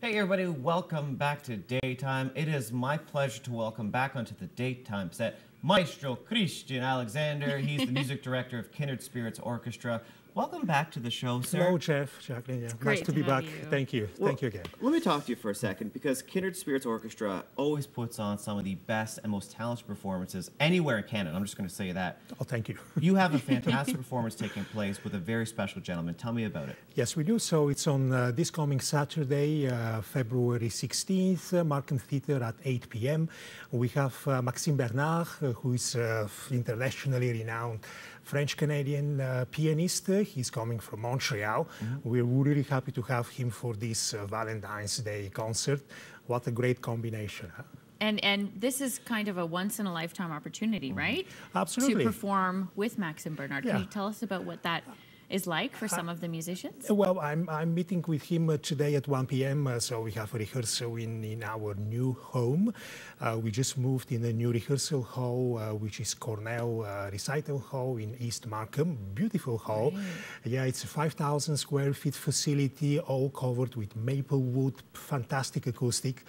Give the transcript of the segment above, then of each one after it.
Hey everybody, welcome back to Daytime. It is my pleasure to welcome back onto the Daytime set Maestro Kristian Alexander. He's the music director of Kindred Orchestra. Welcome back to the show, sir. Hello, Jeff, Jacqueline. Yeah. Nice to be back. Thank you. Thank you again. Let me talk to you for a second, because Kindred Orchestra always puts on some of the best and most talented performances anywhere in Canada. I'm just going to say that. Oh, thank you. You have a fantastic performance taking place with a very special gentleman. Tell me about it. Yes, we do. So it's on this coming Saturday, February 16th, Markham Theatre at 8 p.m. We have Maxime Bernard, who is internationally renowned French-Canadian pianist. He's coming from Montreal. We're really happy to have him for this Valentine's Day concert. What a great combination. Huh? And this is kind of a once-in-a-lifetime opportunity, right? Absolutely. To perform with Maxime Bernard. Yeah. Can you tell us about what that is like for some of the musicians? Well, I'm meeting with him today at 1 p.m. So we have a rehearsal in our new home. We just moved in a new rehearsal hall, which is Cornell Recital Hall in East Markham. Beautiful hall. Right. Yeah, it's a 5,000 square feet facility, all covered with maple wood, fantastic acoustic.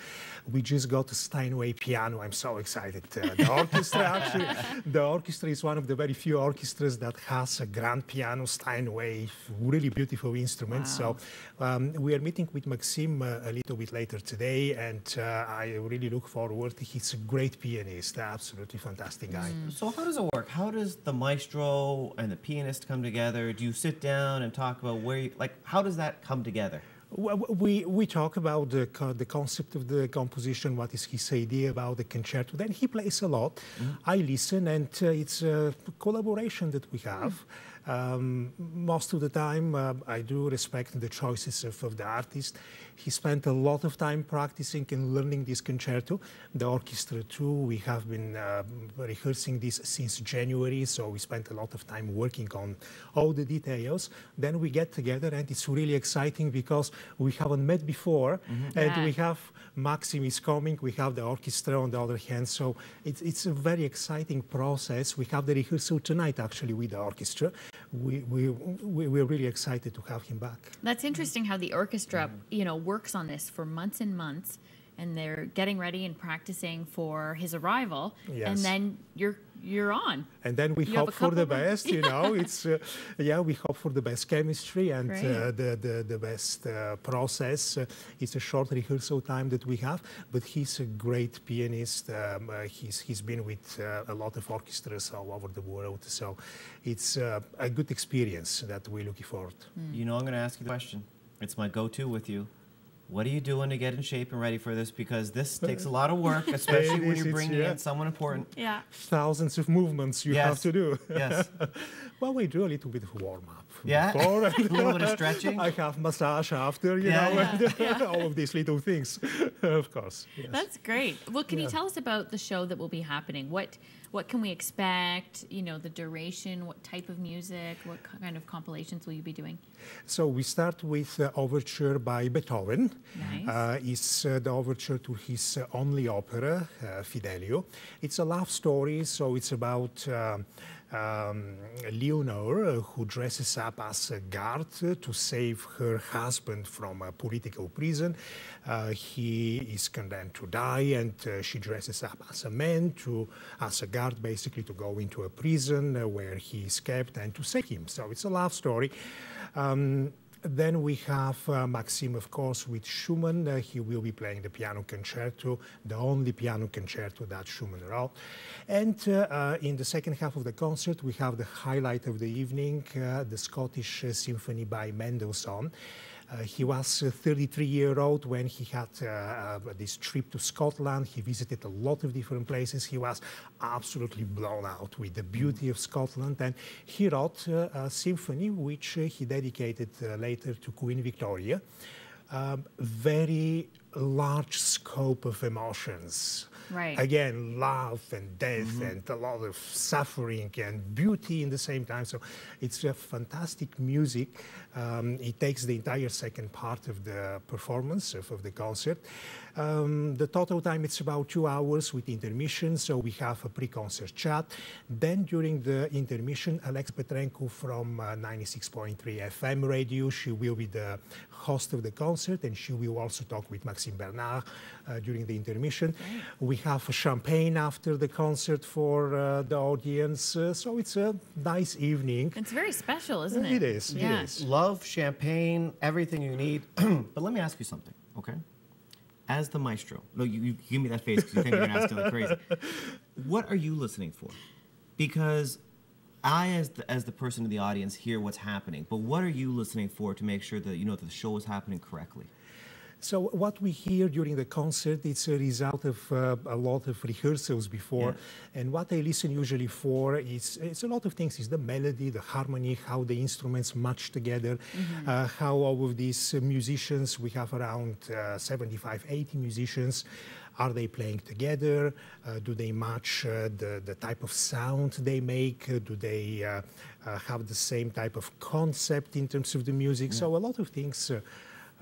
We just got a Steinway piano. I'm so excited. The orchestra, actually, the orchestra is one of the very few orchestras that has a grand piano Steinway. Really beautiful instrument. Wow. So we are meeting with Maxime a little bit later today, and I really look forward. He's a great pianist, absolutely fantastic guy. So how does it work? How does the maestro and the pianist come together? Do you sit down and talk about where you, like, how does that come together? Well, we talk about the concept of the composition, what is his idea about the concerto. Then he plays a lot. I listen, and it's a collaboration that we have. Most of the time, I do respect the choices of the artist. He spent a lot of time practicing and learning this concerto. The orchestra too, we have been rehearsing this since January, so we spent a lot of time working on all the details. Then we get together, and it's really exciting because we haven't met before, and we have Maxime is coming, we have the orchestra on the other hand, so it's a very exciting process. We have the rehearsal tonight, actually, with the orchestra. We're really excited to have him back. That's interesting how the orchestra, works on this for months and months, and they're getting ready and practicing for his arrival, and then you're on. And then we hope for the best, it's, we hope for the best chemistry and the best process. It's a short rehearsal time that we have, but he's a great pianist. He's been with a lot of orchestras all over the world, so it's a good experience that we're looking forward. I'm going to ask you the question. It's my go-to with you. What are you doing to get in shape and ready for this? Because this takes a lot of work, especially when you're bringing in someone important. Yeah. Thousands of movements you have to do. Yes. Well, we do a little bit of warm-up. Yeah? Before. A little bit of stretching? I have massage after, you know, all of these little things, of course. Yes. That's great. Well, can you tell us about the show that will be happening? What can we expect? The duration, what type of music, what kind of compilations will you be doing? So we start with Overture by Beethoven. Nice. It's the overture to his only opera, Fidelio. It's a love story, so it's about Leonore, who dresses up as a guard to save her husband from a political prison. He is condemned to die, and she dresses up as a man, as a guard, basically, to go into a prison where he is kept and to save him. So it's a love story. Then we have Maxime, of course, with Schumann. He will be playing the piano concerto, the only piano concerto that Schumann wrote. And in the second half of the concert, we have the highlight of the evening, the Scottish Symphony by Mendelssohn. He was 33-year-old when he had this trip to Scotland. He visited a lot of different places. He was absolutely blown out with the beauty of Scotland. And he wrote a symphony which he dedicated later to Queen Victoria. Very large scope of emotions. Right. Again, love and death and a lot of suffering and beauty in the same time. So it's a fantastic music. It takes the entire second part of the performance of the concert. The total time it's about 2 hours with intermission, so we have a pre-concert chat. Then during the intermission, Alex Petrenko from 96.3 FM radio, she will be the host of the concert, and she will also talk with Maxime Bernard during the intermission. Great. We have a champagne after the concert for the audience, so it's a nice evening. It's very special, isn't it? It is, Yeah. it is. Love, champagne, everything you need. But let me ask you something, okay? As the maestro, no, you give me that face because you think you're going to ask it like crazy. What are you listening for? Because I, as the person in the audience, hear what's happening. But what are you listening for to make sure that you know that the show is happening correctly? So what we hear during the concert, it's a result of a lot of rehearsals before. Yeah. And what I listen usually for is, it's a lot of things. It's the melody, the harmony, how the instruments match together, how all of these musicians, we have around 75, 80 musicians, are they playing together? Do they match the type of sound they make? Do they have the same type of concept in terms of the music? Yeah. So a lot of things.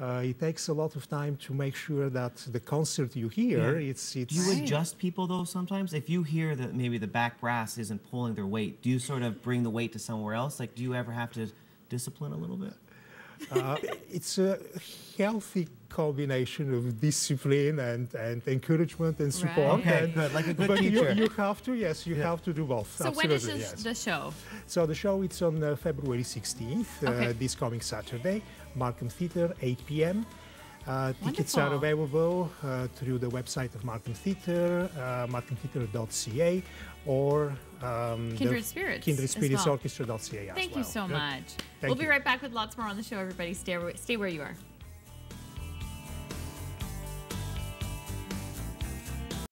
It takes a lot of time to make sure that the concert you hear, it's Do you adjust people, though, sometimes? If you hear that maybe the back brass isn't pulling their weight, do you sort of bring the weight to somewhere else? Like, do you ever have to discipline a little bit? It's a healthy combination of discipline and encouragement and support. Right. Okay, good. Like a good teacher. You have to, yes, you have to do both. So absolutely, when is yes. the show? So the show is on February 16th, this coming Saturday, Markham Theatre, 8 p.m. Tickets are available through the website of Markham Theatre, markhamtheatre.ca, or Kindred Spirits. Kindred Spirits well. Orchestra.ca as well. Thank you so much. We'll be right back with lots more on the show, everybody. Stay where you are.